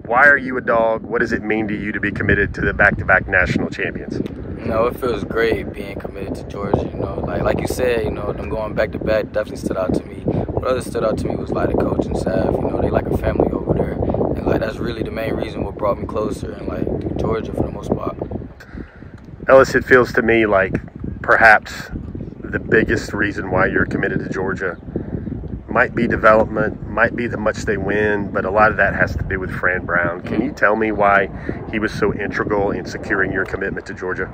Why are you a Dawg? What does it mean to you to be committed to the back-to-back national champions? You know, it feels great being committed to Georgia. You know, like you said, you know, them going back-to-back definitely stood out to me. What other stood out to me was like the coaching staff. You know, they like a family over there. And like that's really the main reason what brought me closer and like to Georgia for the most part. Ellis, it feels to me like perhaps the biggest reason why you're committed to Georgia might be development, might be the much they win, but a lot of that has to do with Fran Brown. Can you tell me why he was so integral in securing your commitment to Georgia?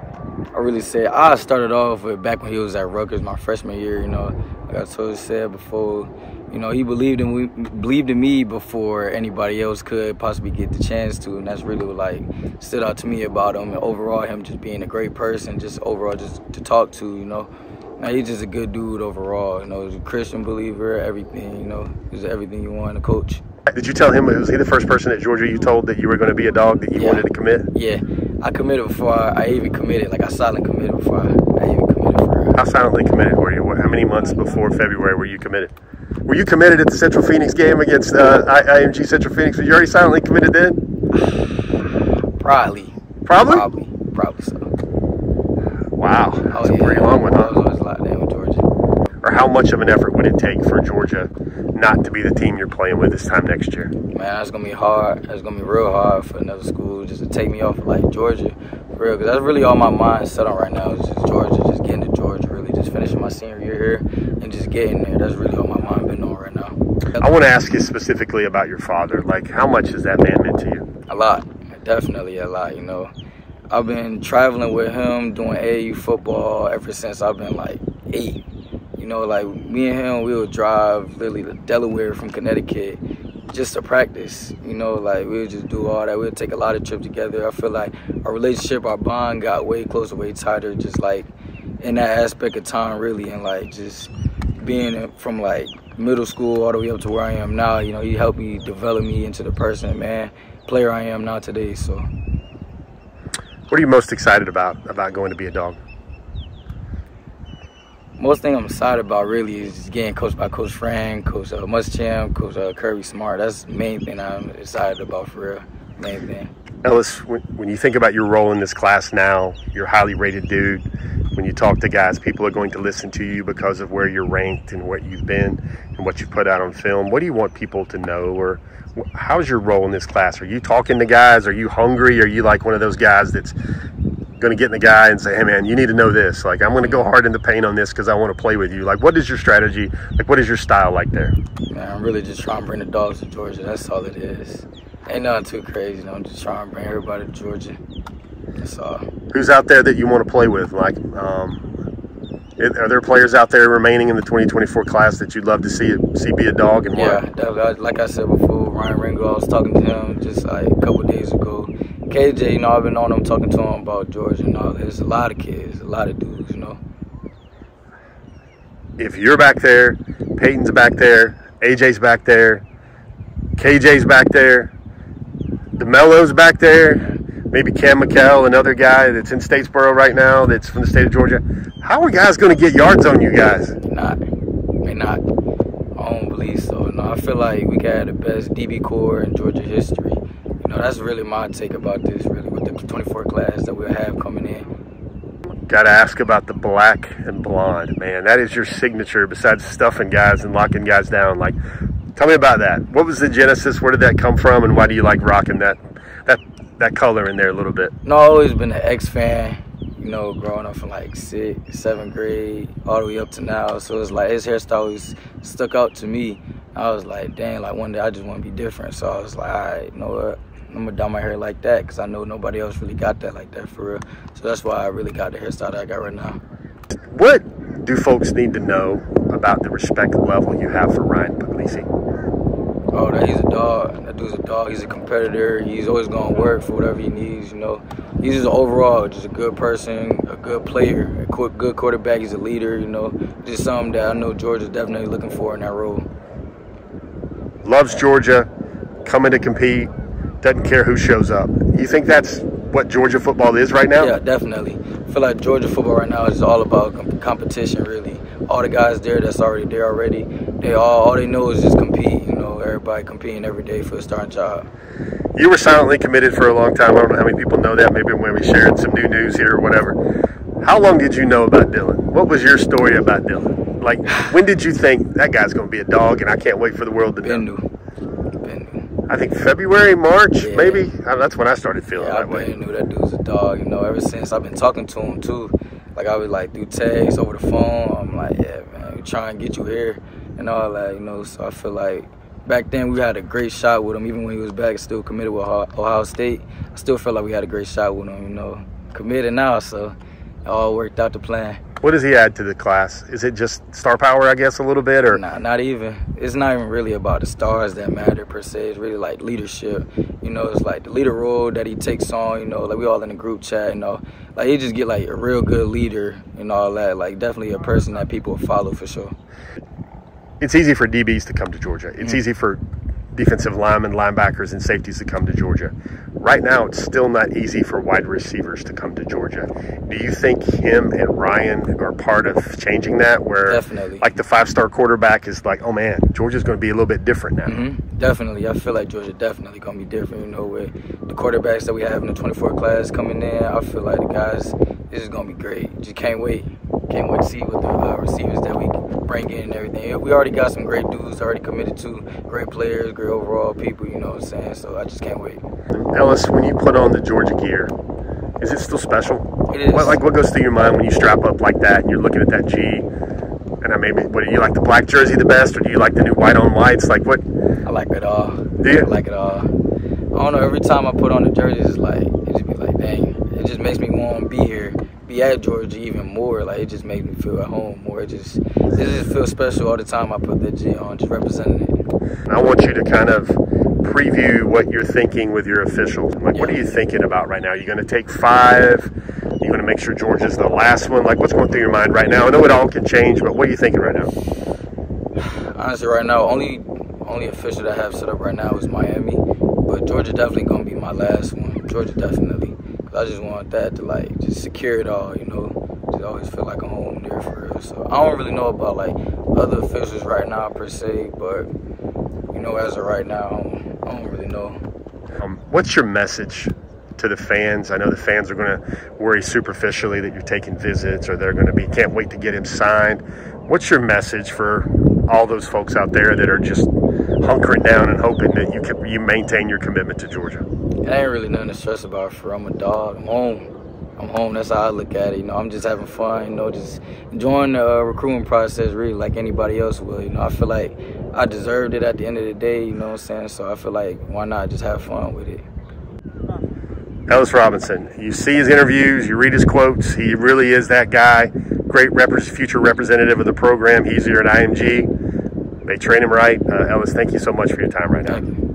I really said I started off with back when he was at Rutgers my freshman year. You know, like I said before, you know, he believed in me before anybody else could possibly get the chance to, and that's really what like stood out to me about him. And overall, him just being a great person, just overall just to talk to. You know, now he's just a good dude overall. You know, he's a Christian believer, everything. You know, he's everything you want in a coach. Did you tell him, was he the first person at Georgia you told that you were going to be a Dawg, that you wanted to commit? Yeah, I committed before I even committed. Like I silently committed before I even committed for real. How silently committed were you? How many months before February were you committed? Were you committed at the Central Phoenix game against IMG Central Phoenix? Were you already silently committed then? Probably so. Wow, that's a pretty long one, huh? I was always locked in with Georgia. Or how much of an effort would it take for Georgia not to be the team you're playing with this time next year? Man, that's gonna be hard. That's gonna be real hard for another school just to take me off of like Georgia, for real. Because that's really all my mind set on right now is just Georgia, just getting to Georgia, really just finishing my senior year here and just getting there. That's really all my mind been on right now. I want to ask you specifically about your father. Like, how much has that man meant to you? A lot, definitely a lot. You know, I've been traveling with him doing AAU football ever since I've been like 8. You know, like me and him, we would drive literally to Delaware from Connecticut just to practice. You know, like we would just do all that. We would take a lot of trips together. I feel like our relationship, our bond got way closer, way tighter, just like in that aspect of time, really. And like just being from like middle school all the way up to where I am now, you know, he helped me develop me into the person, man, player I am now today. So, what are you most excited about going to be a Dawg? Most thing I'm excited about really is just getting coached by Coach Fran, Coach Muschamp, Coach Kirby Smart. That's the main thing I'm excited about for real, main thing. Ellis, when you think about your role in this class now, you're a highly rated dude. When you talk to guys, people are going to listen to you because of where you're ranked and what you've been and what you put out on film. What do you want people to know, or how's your role in this class? Are you talking to guys? Are you hungry? Are you like one of those guys that's going to get in the guy and say, hey man, you need to know this, like I'm going to go hard in the paint on this because I want to play with you? Like, what is your strategy? Like, what is your style like there? Man, I'm really just trying to bring the Dogs to Georgia. That's all it is. Ain't nothing too crazy. You know, I'm just trying to bring everybody to Georgia. That's all. Who's out there that you want to play with? Like, are there players out there remaining in the 2024 class that you'd love to see be a Dawg, and yeah, definitely. Like I said before, Ryan Ringo, I was talking to him just like a couple days ago. KJ, you know, I've been on him, talking to him about Georgia and all. There's a lot of kids, a lot of dudes, you know. If you're back there, Peyton's back there, AJ's back there, KJ's back there, DeMello's back there, maybe Cam McKell, another guy that's in Statesboro right now that's from the state of Georgia. How are guys going to get yards on you guys? May not. I don't believe so. No, I feel like we got the best DB core in Georgia history. You know, that's really my take about this, really, with the 24 class that we'll have coming in. Got to ask about the black and blonde, man. That is your signature besides stuffing guys and locking guys down. Like, tell me about that. What was the genesis? Where did that come from? And why do you like rocking that color in there a little bit? No, I've always been an X fan, you know, growing up from like 6th, 7th grade, all the way up to now. So it's like his hairstyle always stuck out to me. I was like, dang, like one day I just want to be different. So I was like, all right, you know what? I'm going to dye my hair like that because I know nobody else really got that like that for real. So that's why I really got the hairstyle that I got right now. What do folks need to know about the respect level you have for Ryan Puglisi? Oh, that he's a dog. That dude's a dog. He's a competitor. He's always going to work for whatever he needs, you know. He's just overall just a good person, a good player, a good quarterback. He's a leader, you know. Just something that I know Georgia's definitely looking for in that role. Loves Georgia, coming to compete, doesn't care who shows up. You think that's what Georgia football is right now? Yeah, definitely. I feel like Georgia football right now is all about competition, really. All the guys there that's already there already, all they know is just compete, you know, everybody competing every day for a starting job. You were silently committed for a long time. I don't know how many people know that. Maybe when we shared some new news here or whatever. How long did you know about Dylan? What was your story about Dylan? Like, when did you think that guy's going to be a dog and I can't wait for the world to know? I think February, March, maybe. That's when I started feeling that way. I knew that dude was a dog. You know, ever since I've been talking to him too. Like I would like do tags over the phone. I'm like, yeah, man, we trying to get you here and all that. You know, so I feel like back then we had a great shot with him. Even when he was back, still committed with Ohio State. I still felt like we had a great shot with him. You know, committed now, so it all worked out the plan. What does he add to the class? Is it just star power, I guess, a little bit? Or Nah, not even. It's not even really about the stars that matter, per se. It's really like leadership. You know, it's like the leader role that he takes on, you know, like we all in the group chat, you know. Like he just get like a real good leader and all that. Like definitely a person that people follow for sure. It's easy for DBs to come to Georgia. It's easy for defensive linemen, linebackers, and safeties to come to Georgia. Right now, it's still not easy for wide receivers to come to Georgia. Do you think him and Ryan are part of changing that? Where, definitely, like the 5-star quarterback is like, oh man, Georgia's going to be a little bit different now. Definitely, I feel like Georgia definitely going to be different. You know, with the quarterbacks that we have in the 24 class coming in, I feel like the guys, this is going to be great. Just can't wait. Can't wait to see what the receivers that we bring in and everything. We already got some great dudes already committed to, great players, great overall people, you know what I'm saying? So I just can't wait. Ellis, when you put on the Georgia gear, is it still special? It is. What goes through your mind when you strap up like that and you're looking at that G? And what do you like, the black jersey the best, or do you like the new white on whites? Like what? I like it all. Do you? I like it all. I don't know, every time I put on the jersey, it's like, it just be like, dang, it just makes me want to be here, be at Georgia even more. Like, it just makes me feel at home more. It just feels special all the time I put that G on, just representing it. I want you to kind of preview what you're thinking with your officials. Like, what are you thinking about right now? Are you going to take 5? You're going to make sure Georgia's the last one? Like, what's going through your mind right now? I know it all can change, but what are you thinking right now? Honestly, right now, only official that I have set up right now is Miami, but Georgia definitely going to be my last one. Georgia definitely. Because I just want that to, like, just secure it all, you know? Just always feel like I'm home there for real. So I don't really know about, like, other officials right now, per se, but, you know, as of right now, I don't really know. What's your message to the fans? I know the fans are going to worry superficially that you're taking visits, or they're going to be, can't wait to get him signed. What's your message for all those folks out there that are just hunkering down and hoping that you maintain your commitment to Georgia? It ain't really nothing to stress about. I'm a dog. I'm home. That's how I look at it. You know, I'm just having fun. You know, just enjoying the recruiting process, really, like anybody else will. You know, I feel like I deserved it at the end of the day. You know what I'm saying? So I feel like why not just have fun with it. Ellis Robinson, you see his interviews, you read his quotes. He really is that guy. Great future representative of the program. He's here at IMG. They train him right. Ellis, thank you so much for your time right now. Thank you.